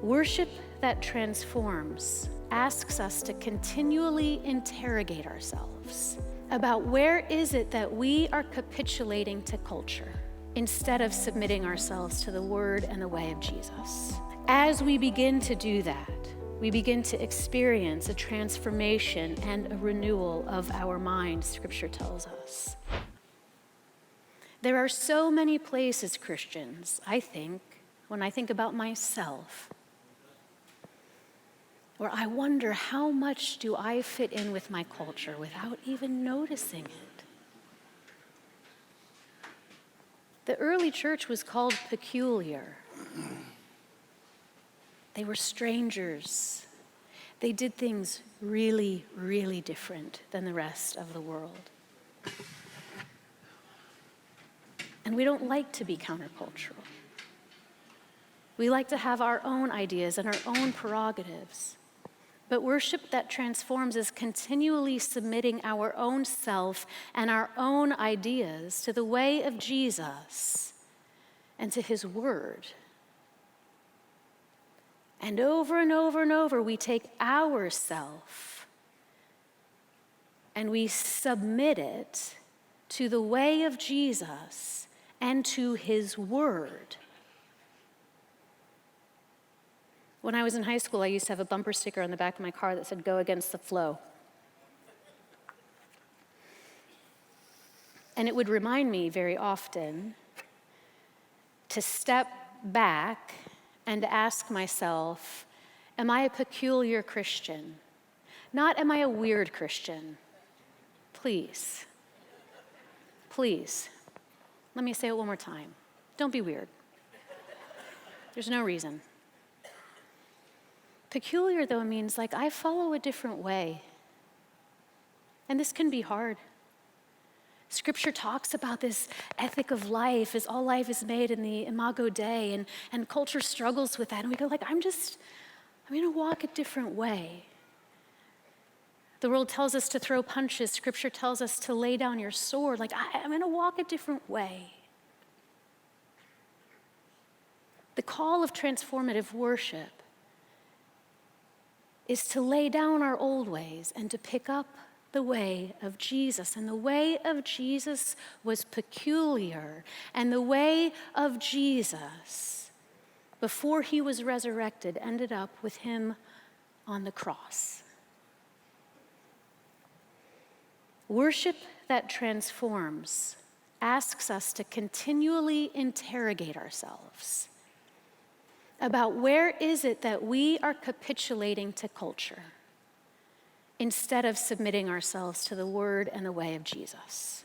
Worship that transforms asks us to continually interrogate ourselves about where is it that we are capitulating to culture instead of submitting ourselves to the word and the way of Jesus. As we begin to do that, we begin to experience a transformation and a renewal of our mind, Scripture tells us. There are so many places, Christians, I think, when I think about myself, where I wonder how much do I fit in with my culture without even noticing it. The early church was called peculiar. They were strangers. They did things really, really different than the rest of the world. And we don't like to be countercultural. We like to have our own ideas and our own prerogatives. But worship that transforms is continually submitting our own self and our own ideas to the way of Jesus and to his word. And over and over and over, we take our self and we submit it to the way of Jesus and to his word. When I was in high school, I used to have a bumper sticker on the back of my car that said, "Go against the flow." And it would remind me very often to step back and ask myself, am I a peculiar Christian? Not, am I a weird Christian? Please. Please. Let me say it one more time. Don't be weird. There's no reason. Peculiar, though, means like I follow a different way. And this can be hard. Scripture talks about this ethic of life, as all life is made in the imago Dei, and culture struggles with that. And we go like, I'm going to walk a different way. The world tells us to throw punches. Scripture tells us to lay down your sword. Like, I'm going to walk a different way. The call of transformative worship is to lay down our old ways and to pick up the way of Jesus. And the way of Jesus was peculiar. And the way of Jesus, before he was resurrected, ended up with him on the cross. Worship that transforms asks us to continually interrogate ourselves about where is it that we are capitulating to culture instead of submitting ourselves to the word and the way of Jesus.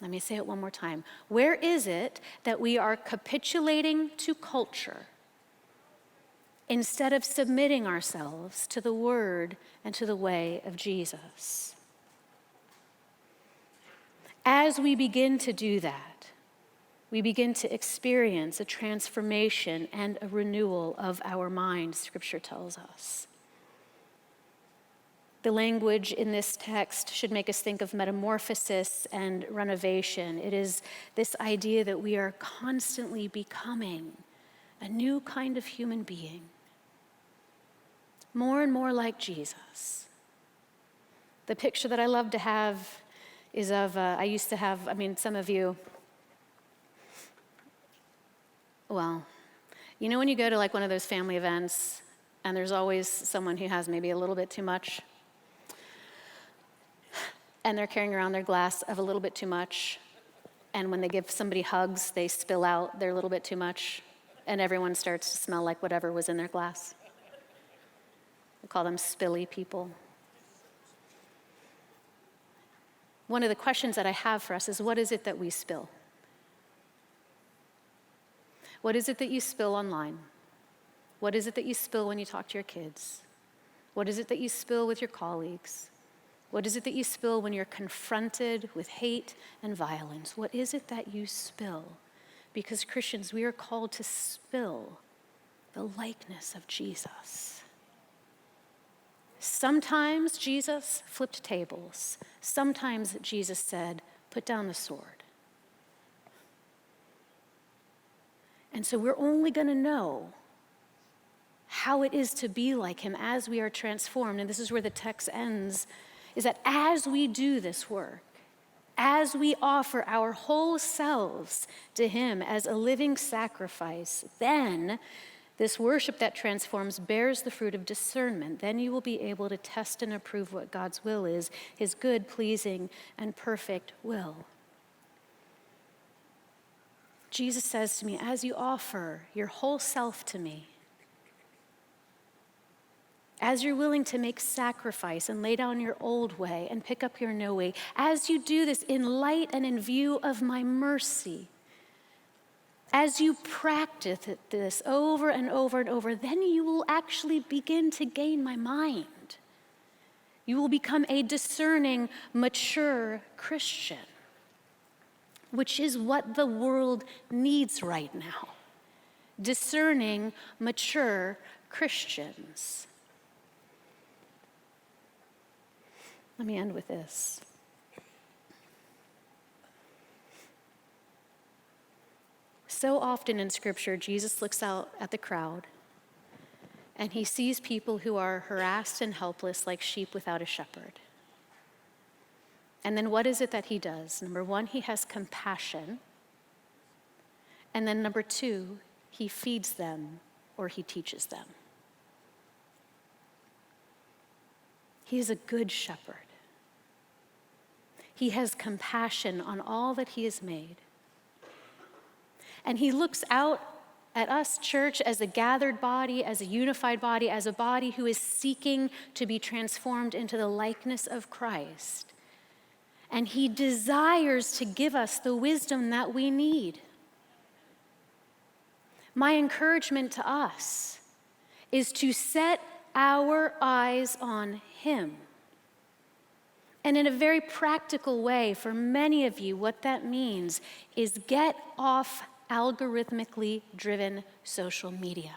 Let me say it one more time. Where is it that we are capitulating to culture instead of submitting ourselves to the word and to the way of Jesus? As we begin to do that, we begin to experience a transformation and a renewal of our mind, Scripture tells us. The language in this text should make us think of metamorphosis and renovation. It is this idea that we are constantly becoming a new kind of human being, more and more like Jesus. The picture that I love to have is of, some of you, well, you know when you go to like one of those family events and there's always someone who has maybe a little bit too much and they're carrying around their glass of a little bit too much, and when they give somebody hugs, they spill out their little bit too much and everyone starts to smell like whatever was in their glass. We call them spilly people. One of the questions that I have for us is, what is it that we spill? What is it that you spill online? What is it that you spill when you talk to your kids? What is it that you spill with your colleagues? What is it that you spill when you're confronted with hate and violence? What is it that you spill? Because Christians, we are called to spill the likeness of Jesus. Sometimes Jesus flipped tables. Sometimes Jesus said, put down the sword. And so we're only going to know how it is to be like him as we are transformed, and this is where the text ends, is that as we do this work, as we offer our whole selves to him as a living sacrifice, then this worship that transforms bears the fruit of discernment. Then you will be able to test and approve what God's will is, his good, pleasing, and perfect will. Jesus says to me, as you offer your whole self to me, as you're willing to make sacrifice and lay down your old way and pick up your new way, as you do this in light and in view of my mercy, as you practice this over and over and over, then you will actually begin to gain my mind. You will become a discerning, mature Christian, which is what the world needs right now. Discerning, mature Christians. Let me end with this. So often in Scripture, Jesus looks out at the crowd and he sees people who are harassed and helpless like sheep without a shepherd. And then what is it that he does? Number one, he has compassion. And then number two, he feeds them or he teaches them. He is a good shepherd. He has compassion on all that he has made. And he looks out at us, church, as a gathered body, as a unified body, as a body who is seeking to be transformed into the likeness of Christ. And he desires to give us the wisdom that we need. My encouragement to us is to set our eyes on him. And in a very practical way, for many of you, what that means is get off algorithmically driven social media.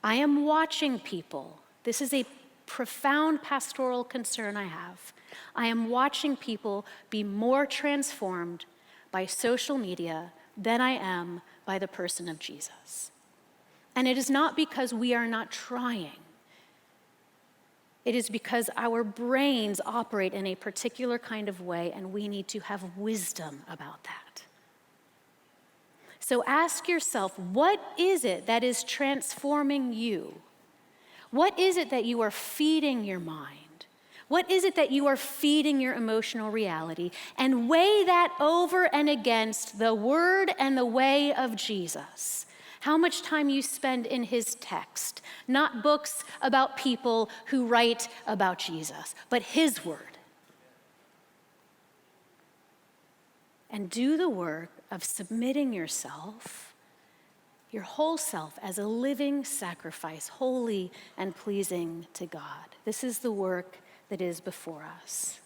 I am watching people. This is a profound pastoral concern I have. I am watching people be more transformed by social media than I am by the person of Jesus. And it is not because we are not trying. It is because our brains operate in a particular kind of way, and we need to have wisdom about that. So ask yourself, what is it that is transforming you? What is it that you are feeding your mind? What is it that you are feeding your emotional reality? And weigh that over and against the word and the way of Jesus. How much time you spend in his text, not books about people who write about Jesus, but his word. And do the work of submitting yourself, your whole self, as a living sacrifice, holy and pleasing to God. This is the work that is before us.